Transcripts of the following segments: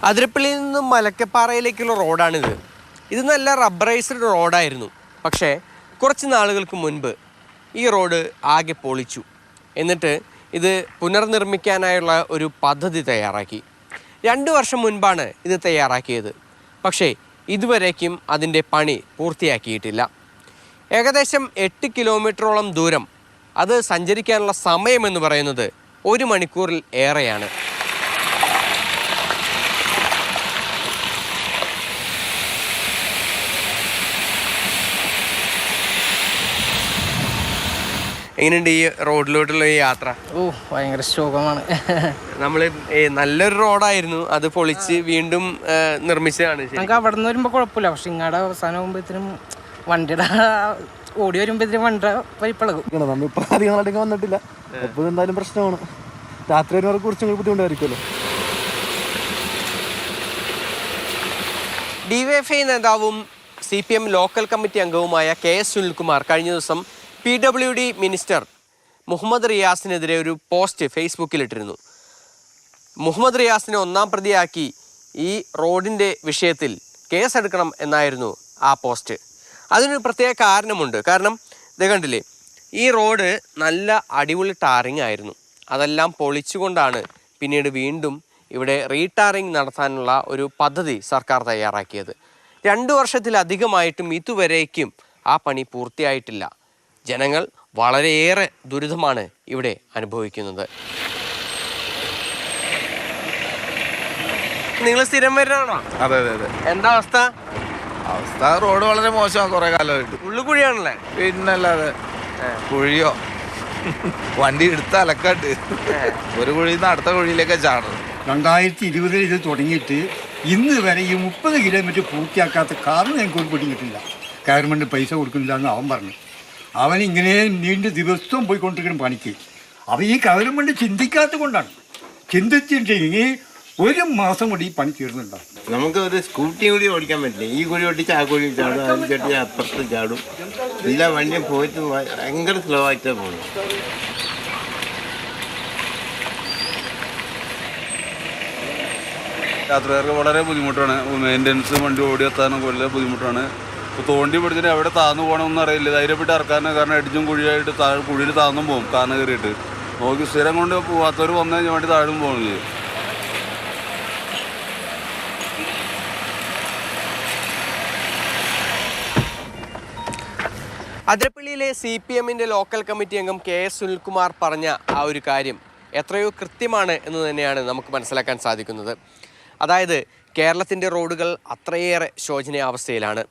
അതിരപ്പള്ളിയിൽ നിന്നും മലക്കപ്പാറയിലേക്കുള്ള റോഡാണിത്. ഇത് നല്ല റബ്ബറൈസ്ഡ് റോഡായിരുന്നു. പക്ഷേ കുറച്ച് നാളുകൾക്ക് മുൻപ് ഈ റോഡ് ആകെ പൊളിച്ചു. എന്നിട്ട് ഇത് പുനർനിർമ്മിക്കാനായുള്ള ഒരു പദ്ധതി തയ്യാറാക്കി. 2 വർഷം മുൻപാണ് ഇത് തയ്യാറാക്കിയത്. പക്ഷേ ഇതുവരേക്കും അതിൻ്റെ പണി പൂർത്തിയാക്കിയിട്ടില്ല. ഏകദേശം 8 കിലോമീറ്ററോളം ദൂരം അത് സഞ്ചരിക്കാനുള്ള സമയമെന്ന് പറയുന്നത് 1 മണിക്കൂറിൽ ഏറെയാണ്. എങ്ങനെയുണ്ട് ഈ റോഡിലോട്ടുള്ള ഈ യാത്ര? ഭയങ്കര ശോകമാണ്. നമ്മൾ നല്ലൊരു റോഡായിരുന്നു, അത് പൊളിച്ച് വീണ്ടും നിർമ്മിച്ചതാണ്. നമുക്ക് അവിടെ നിന്ന് വരുമ്പോൾ കുഴപ്പമില്ല, പക്ഷെ ഇങ്ങടെ അവസാനം ആകുമ്പോഴത്തേനും വണ്ടിയുടെ ഓടി വരുമ്പോഴത്തേനും വണ്ടി പരിപ്പളകും. നമ്മളിപ്പോൾ അധികം നാളേക്ക് വന്നിട്ടില്ല, എപ്പോഴും എന്തായാലും പ്രശ്നമാണ്. രാത്രി വരുന്നവർക്ക് കുറച്ചും കൂടി ബുദ്ധിമുട്ടായിരിക്കുമല്ലോ. DYFI നേതാവും CPM ലോക്കൽ കമ്മിറ്റി അംഗവുമായ KS സുനിൽകുമാർ കഴിഞ്ഞ ദിവസം PWD മിനിസ്റ്റർ മുഹമ്മദ് റിയാസിനെതിരെ ഒരു പോസ്റ്റ് ഫേസ്ബുക്കിലിട്ടിരുന്നു. മുഹമ്മദ് റിയാസിനെ 1-ാം പ്രതിയാക്കി ഈ റോഡിൻ്റെ വിഷയത്തിൽ കേസെടുക്കണം എന്നായിരുന്നു ആ പോസ്റ്റ്. അതിനൊരു പ്രത്യേക കാരണമുണ്ട്. കാരണം ഇത് കണ്ടില്ലേ, ഈ റോഡ് നല്ല അടിപൊളി ടാറിങ് ആയിരുന്നു. അതെല്ലാം പൊളിച്ചുകൊണ്ടാണ് പിന്നീട് വീണ്ടും ഇവിടെ റീടാറിങ് നടത്താനുള്ള ഒരു പദ്ധതി സർക്കാർ തയ്യാറാക്കിയത്. 2 വർഷത്തിലധികമായിട്ടും ഇതുവരേക്കും ആ പണി പൂർത്തിയായിട്ടില്ല. ജനങ്ങൾ വളരെയേറെ ദുരിതമാണ് ഇവിടെ അനുഭവിക്കുന്നത്. നിങ്ങൾ സ്ഥിരം വരുന്നതാണോ? അതെ അതെ അതെ. എന്താ അവസ്ഥ? റോഡ് വളരെ മോശമാണ്, കുറെ കാലമായിട്ട്. ഉള്ളുകുഴിയാണല്ലേ? പിന്നല്ലാതെ കുഴിയോ വണ്ടി എടുത്ത അലക്കാട്ട് ഒരു കുഴിയിൽ നിന്ന് അടുത്ത കുഴിയിലേക്ക് ചാടുന്നത്. 2020 ഇത് തുടങ്ങിയിട്ട് ഇന്ന് വരെ ഈ 30 കിലോമീറ്റർ പൂർത്തിയാക്കാത്ത കാരണം ഞങ്ങൾക്ക് പിടിക്കിട്ടില്ല. ഗവൺമെൻറ് പൈസ കൊടുക്കുന്നില്ല എന്ന് അവൻ പറഞ്ഞു. അവൻ ഇങ്ങനെ നീണ്ട ദിവസവും പോയിക്കൊണ്ടിരിക്കണം പണിക്ക്. അവ ഈ ഗവൺമെൻറ് ചിന്തിക്കാത്ത കൊണ്ടാണ്. ചിന്തിച്ചിട്ടുണ്ടെങ്കിൽ 1 മാസം കൂടി ഈ പണി തീർന്നുണ്ടാവും. നമുക്ക് ഒരു സ്കൂട്ടി കൂടി ഓടിക്കാൻ പറ്റില്ല. ഈ കുഴി ഒട്ടിച്ച് ആ കുഴി ചാടും, അത് ചട്ടി അപ്പുറത്ത് ചാടും. എല്ലാ വണ്ടിയും പോയിട്ട് ഭയങ്കര സ്ലോ ആയിട്ടാണ് പോകുന്നത്. യാത്രക്കാർക്ക് വളരെ ബുദ്ധിമുട്ടാണ്. മെയിൻ്റനൻസ് വണ്ടി ഓടിയെത്താനും വളരെ ബുദ്ധിമുട്ടാണ്. ഇപ്പോൾ തോണ്ടി പിടിച്ചിട്ട് എവിടെ താന്നു പോകണമെന്ന് അറിയില്ല. ധൈര്യപ്പെട്ട് ഇറക്കാനും, കാരണം അടിച്ചും കുഴിയായിട്ട് കുഴിയിൽ താന്നും പോകും. താന്ന് കയറിയിട്ട് നോക്കി സ്ഥിരം കൊണ്ട് പോകാത്തവർ വന്നു കഴിഞ്ഞാൽ വേണ്ടി താഴും പോകുന്നത്. അതിരപ്പള്ളിയിലെ CPMൻ്റെ ലോക്കൽ കമ്മിറ്റി അംഗം KS സുനിൽകുമാർ പറഞ്ഞ ആ ഒരു കാര്യം എത്രയോ കൃത്യമാണ് എന്ന് തന്നെയാണ് നമുക്ക് മനസ്സിലാക്കാൻ സാധിക്കുന്നത്. അതായത് കേരളത്തിൻ്റെ റോഡുകൾ അത്രയേറെ ശോചനീയാവസ്ഥയിലാണ്.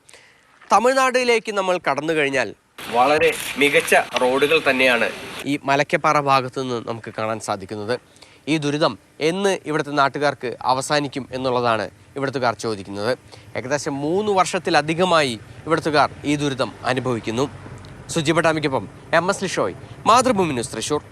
തമിഴ്നാട്ടിലേക്ക് നമ്മൾ കടന്നു കഴിഞ്ഞാൽ വളരെ മികച്ച റോഡുകൾ തന്നെയാണ് ഈ മലക്കപ്പാറ ഭാഗത്തു നിന്ന് നമുക്ക് കാണാൻ സാധിക്കുന്നത്. ഈ ദുരിതം എന്ന് ഇവിടുത്തെ നാട്ടുകാർക്ക് അവസാനിക്കും എന്നുള്ളതാണ് ഇവിടുത്തുകാർ ചോദിക്കുന്നത്. ഏകദേശം 3 വർഷത്തിലധികമായി ഇവിടുത്തുകാർ ഈ ദുരിതം അനുഭവിക്കുന്നു. സുജി പട്ടാമിക്കൊപ്പം MS ലിഷോയ്, മാതൃഭൂമി ന്യൂസ്, തൃശ്ശൂർ.